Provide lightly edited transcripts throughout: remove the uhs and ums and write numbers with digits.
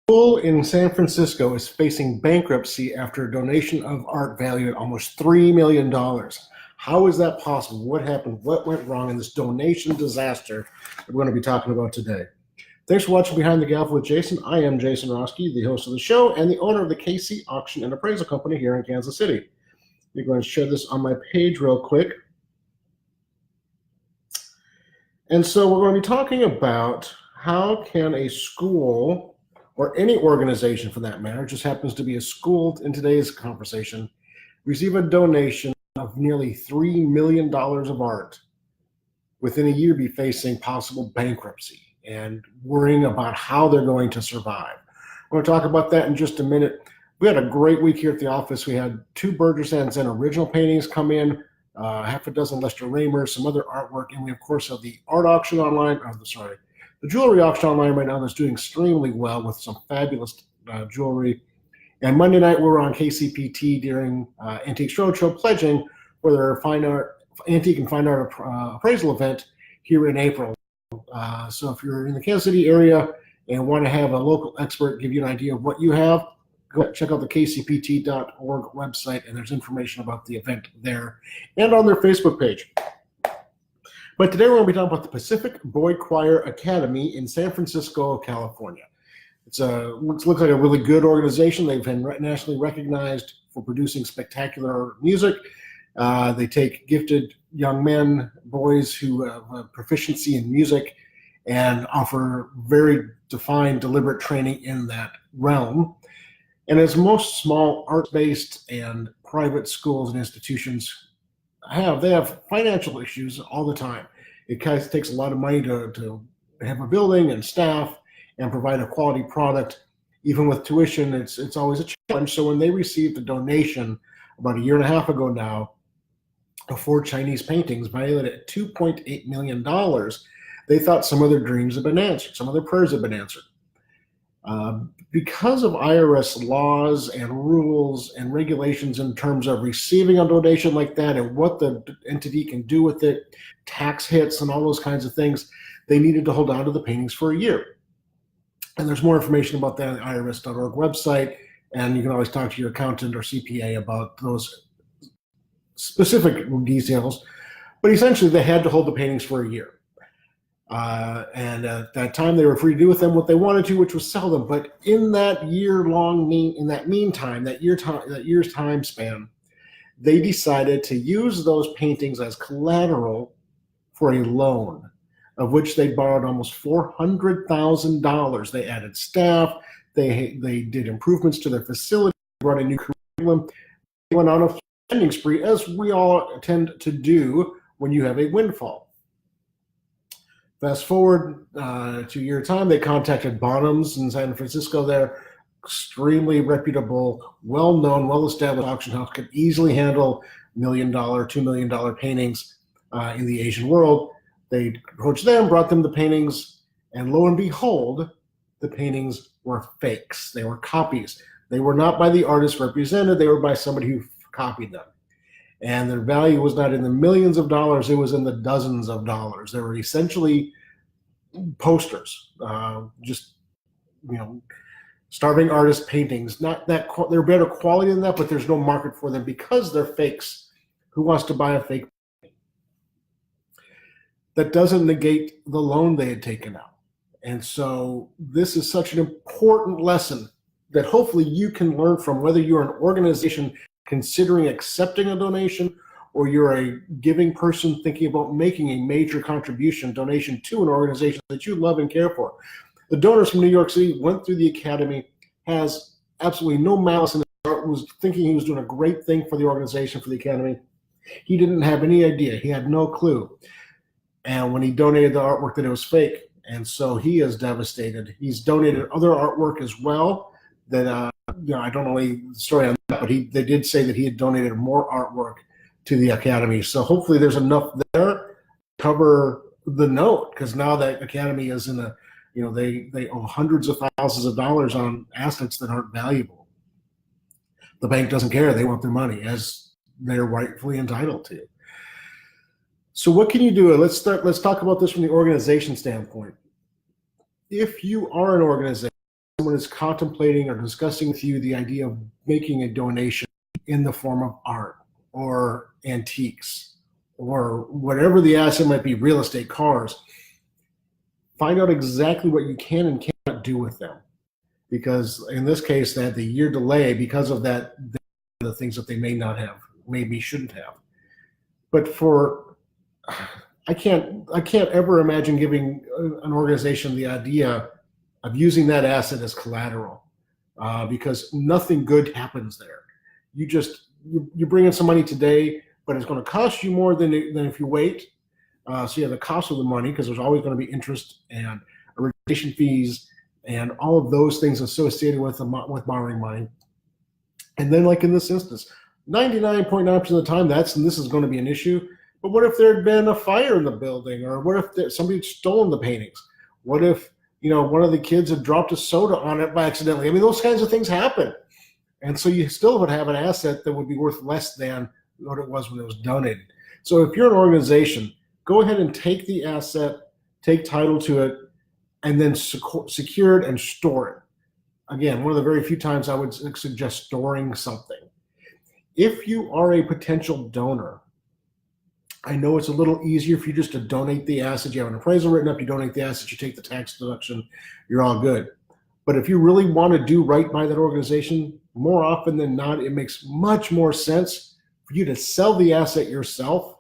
School in San Francisco is facing bankruptcy after a donation of art valued at almost $3 million. How is that possible? What happened? What went wrong in this donation disaster that we're going to be talking about today? Thanks for watching Behind the Gavel with Jason. I am Jason Roski, the host of the show and the owner of the KC Auction and Appraisal Company here in Kansas City. I'm going to share this on my page real quick. And so we're going to be talking about how can a school, or any organization for that matter, just happens to be a school in today's conversation, receive a donation of nearly $3 million of art within a year, be facing possible bankruptcy and worrying about how they're going to survive. We're going to talk about that in just a minute. We had a great week here at the office. We had 2 Burgess and Zen original paintings come in, half a dozen Lester Raymer, some other artwork, and we of course have the art auction online, the jewelry auction online right now that's doing extremely well with some fabulous jewelry. And Monday night we were on KCPT during Antiques Roadshow pledging for their antique and fine art appraisal event here in April. So if you're in the Kansas City area and want to have a local expert give you an idea of what you have, go check out the kcpt.org website, and there's information about the event there and on their Facebook page. But today we're going to be talking about the Pacific Boy Choir Academy in San Francisco, California. It looks like a really good organization. They've been nationally recognized for producing spectacular music. They take gifted young men, boys who have a proficiency in music, and offer very defined, deliberate training in that realm. And as most small art-based and private schools and institutions they have financial issues all the time. It kind of takes a lot of money to have a building and staff and provide a quality product. Even with tuition, it's always a challenge. So when they received a donation about a year and a half ago now of 4 Chinese paintings valued at $2.8 million, they thought some of their dreams had been answered, some of their prayers had been answered. Because of IRS laws and rules and regulations in terms of receiving a donation like that and what the entity can do with it, tax hits and all those kinds of things, they needed to hold on to the paintings for a year. And there's more information about that on the irs.org website, and you can always talk to your accountant or CPA about those specific details. But essentially, they had to hold the paintings for a year. And at that time, they were free to do with them what they wanted to, which was sell them. But in that year's time span, they decided to use those paintings as collateral for a loan, of which they borrowed almost $400,000. They added staff, they did improvements to their facility, brought a new curriculum. They went on a spending spree, as we all tend to do when you have a windfall. Fast forward to a year time, they contacted Bonhams in San Francisco. They're extremely reputable, well-known, well-established auction house, could easily handle $1 million, $2 million paintings in the Asian world. They approached them, brought them the paintings, and lo and behold, the paintings were fakes. They were copies. They were not by the artist represented. They were by somebody who copied them. And their value was not in the millions of dollars, it was in the dozens of dollars. They were essentially posters, starving artist paintings. Not that they're better quality than that, but there's no market for them because they're fakes. Who wants to buy a fake? That doesn't negate the loan they had taken out. And so this is such an important lesson that hopefully you can learn from, whether you're an organization considering accepting a donation, or you're a giving person thinking about making a major donation to an organization that you love and care for. The donors from New York City went through the academy, has absolutely no malice in his heart, was thinking he was doing a great thing for the organization, for the academy. He didn't have any idea. He had no clue. And when he donated the artwork, that it was fake. And so he is devastated. He's donated other artwork as well that, I don't know the story on that, but they did say that he had donated more artwork to the academy. So hopefully there's enough there to cover the note, because now that academy is in they owe hundreds of thousands of dollars on assets that aren't valuable. The bank doesn't care. They want their money, as they're rightfully entitled to. So what can you do? Let's talk about this from the organization standpoint. If you are an organization someone is contemplating or discussing with you the idea of making a donation in the form of art or antiques or whatever the asset might be, real estate, cars, find out exactly what you can and cannot do with them. Because in this case, they had the year delay because of that, the things that they may not have, maybe shouldn't have. But I can't ever imagine giving an organization the idea of using that asset as collateral, because nothing good happens there. You bring in some money today, but it's going to cost you more than if you wait. So you have the cost of the money because there's always going to be interest and origination fees and all of those things associated with borrowing money. And then, like in this instance, 99.9% of the time, this is going to be an issue. But what if there had been a fire in the building, or what if somebody had stolen the paintings? What if one of the kids had dropped a soda on it by accidentally? I mean, those kinds of things happen, and so you still would have an asset that would be worth less than what it was when it was donated. So if you're an organization, go ahead and take the asset, take title to it, and then secure it and store it. Again, one of the very few times I would suggest storing something. If you are a potential donor, I know it's a little easier for you just to donate the asset. You have an appraisal written up, you donate the asset, you take the tax deduction, you're all good. But if you really want to do right by that organization, more often than not, it makes much more sense for you to sell the asset yourself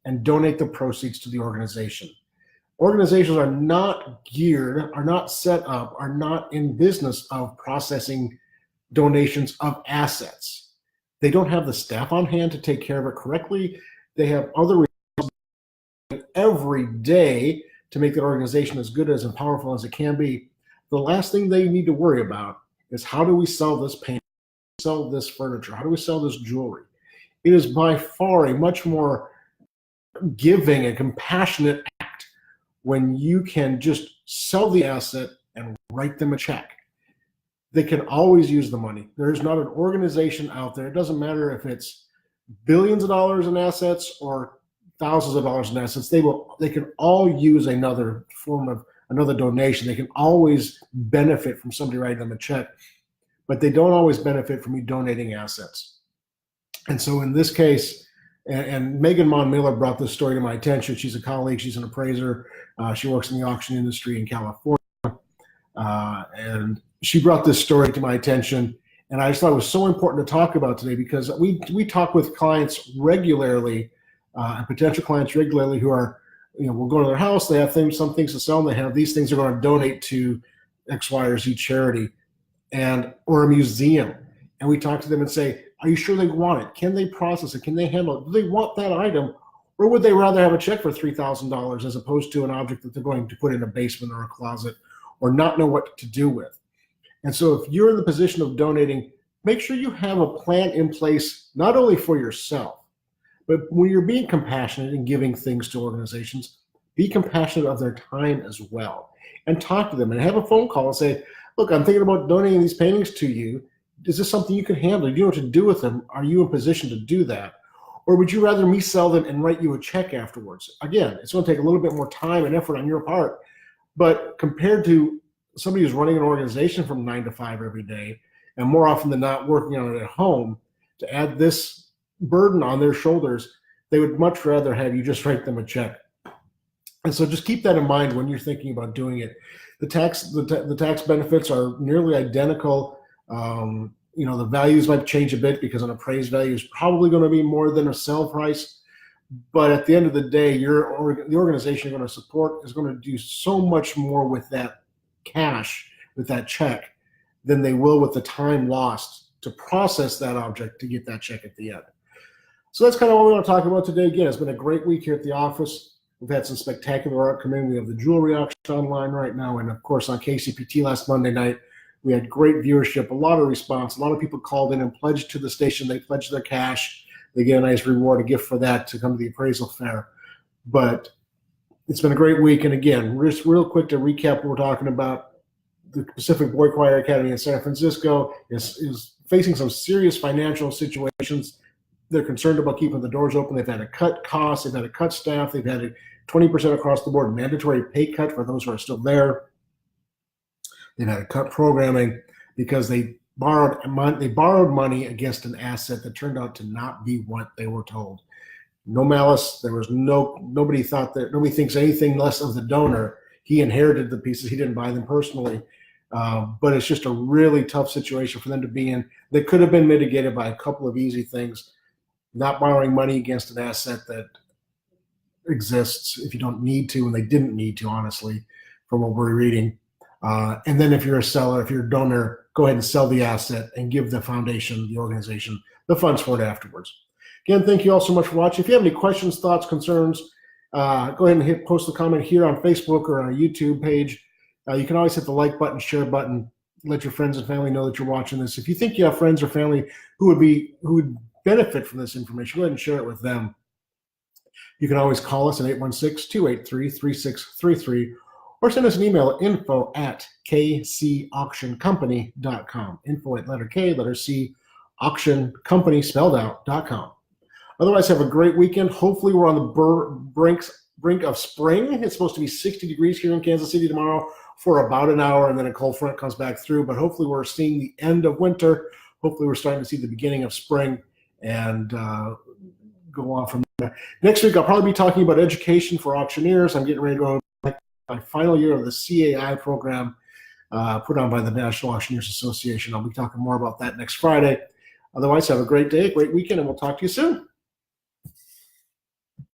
and donate the proceeds to the organization. Organizations are not set up, are not in business of processing donations of assets. They don't have the staff on hand to take care of it correctly. They have other responsibilities every day to make that organization as good as and powerful as it can be. The last thing they need to worry about is, how do we sell this paint, sell this furniture? How do we sell this jewelry? It is by far a much more giving and compassionate act when you can just sell the asset and write them a check. They can always use the money. There's not an organization out there, it doesn't matter if it's billions of dollars in assets or thousands of dollars in assets, they can all use another form of another donation. They can always benefit from somebody writing them a check, but they don't always benefit from you donating assets. And so in this case, and Megan Mon Miller brought this story to my attention. She's a colleague, she's an appraiser. She works in the auction industry in California. And she brought this story to my attention. And I just thought it was so important to talk about today, because we talk with clients regularly, and potential clients regularly, who are, we'll go to their house, they have some things to sell, and they have these things they're going to donate to X, Y, or Z charity or a museum. And we talk to them and say, are you sure they want it? Can they process it? Can they handle it? Do they want that item? Or would they rather have a check for $3,000 as opposed to an object that they're going to put in a basement or a closet or not know what to do with? And so if you're in the position of donating, make sure you have a plan in place, not only for yourself, but when you're being compassionate and giving things to organizations, be compassionate of their time as well. And talk to them and have a phone call and say, look, I'm thinking about donating these paintings to you. Is this something you can handle? Do you know what to do with them? Are you in position to do that? Or would you rather me sell them and write you a check afterwards? Again, it's going to take a little bit more time and effort on your part, but compared to somebody who's running an organization from 9 to 5 every day, and more often than not working on it at home, to add this burden on their shoulders, they would much rather have you just write them a check. And so just keep that in mind when you're thinking about doing it. The tax benefits are nearly identical. The values might change a bit because an appraised value is probably going to be more than a sell price. But at the end of the day, the organization you're going to support is going to do so much more with that cash, with that check, than they will with the time lost to process that object to get that check at the end. So that's kind of what we want to talk about today. Again, it's been a great week here at the office. We've had some spectacular art come in. We have the jewelry auction online right now. And of course, on KCPT last Monday night, we had great viewership, a lot of response. A lot of people called in and pledged to the station. They pledged their cash. They get a nice reward, a gift for that to come to the appraisal fair. But it's been a great week. And again, just real quick to recap what we're talking about, the Pacific Boy Choir Academy in San Francisco is facing some serious financial situations. They're concerned about keeping the doors open. They've had to cut costs. They've had to cut staff. They've had a 20% across the board mandatory pay cut for those who are still there. They've had to cut programming because they borrowed money against an asset that turned out to not be what they were told. No malice. There was nobody thinks anything less of the donor. He inherited the pieces. He didn't buy them personally. But it's just a really tough situation for them to be in. They could have been mitigated by a couple of easy things. Not borrowing money against an asset that exists if you don't need to, and they didn't need to, honestly, from what we're reading. And then if you're a seller, if you're a donor, go ahead and sell the asset and give the foundation, the organization, the funds for it afterwards. Again, thank you all so much for watching. If you have any questions, thoughts, concerns, go ahead and post a comment here on Facebook or on our YouTube page. You can always hit the like button, share button, let your friends and family know that you're watching this. If you think you have friends or family who would benefit from this information, go ahead and share it with them. You can always call us at 816-283-3633 or send us an email at info@kcauctioncompany.com. Info at letter K, letter C, auction company spelled out.com. Otherwise, have a great weekend. Hopefully, we're on the brink of spring. It's supposed to be 60 degrees here in Kansas City tomorrow for about an hour, and then a cold front comes back through. But hopefully, we're seeing the end of winter. Hopefully, we're starting to see the beginning of spring and go on from there. Next week, I'll probably be talking about education for auctioneers. I'm getting ready to go my final year of the CAI program put on by the National Auctioneers Association. I'll be talking more about that next Friday. Otherwise, have a great day, great weekend, and we'll talk to you soon.